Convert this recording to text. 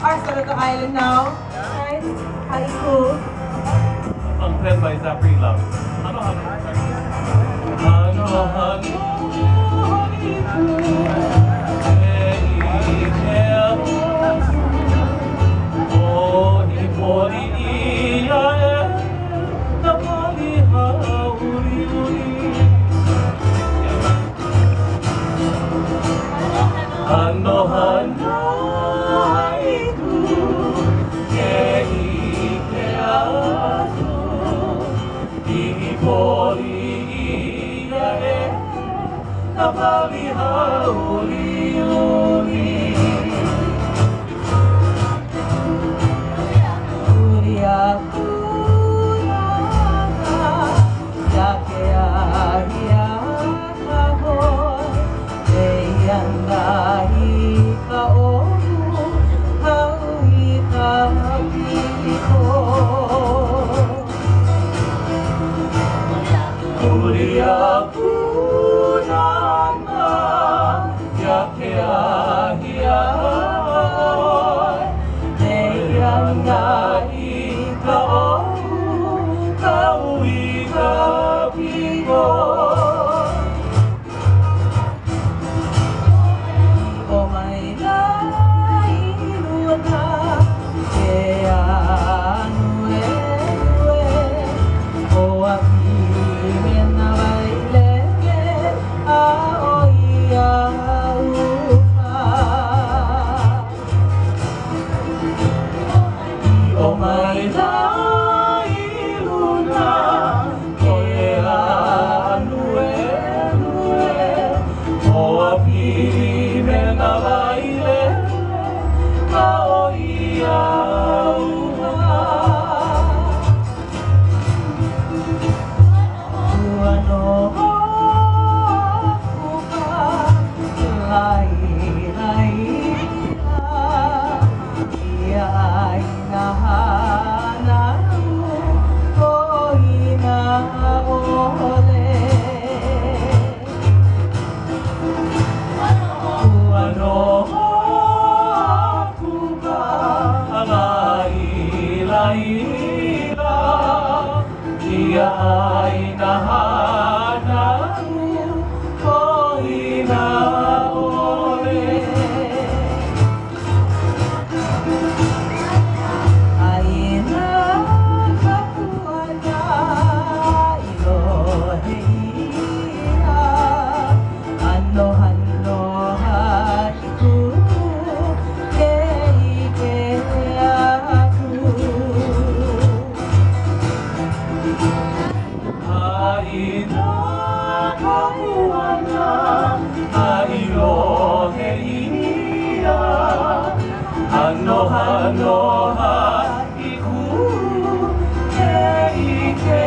Our Soroka Island now. Right? Haiku. Unplanned by Zachary Love. Ano, ano? Ano, ano, Hano hano haiku ke ike ato Ipori ia e Napali hauri uri Uri aku nana Yake ahia kahoy Eiangai ka omu Haui ka piko Uri aku nana Yake ahia Eiangai ka omu Haui ka piko O mai lai luna ke anu e o api mena waile a oia upa O mai lai luna ke anu o api mena waile a o ia ua Uano upa lai lai ia ai na hanamu o ina ole Ano aku ka lai lai la Ia ai na hanamu o ina ole Aina kapuana iloheina Ano hano haiku keike aku Aina kapuana ailohe ia Hano hano haiku ke ike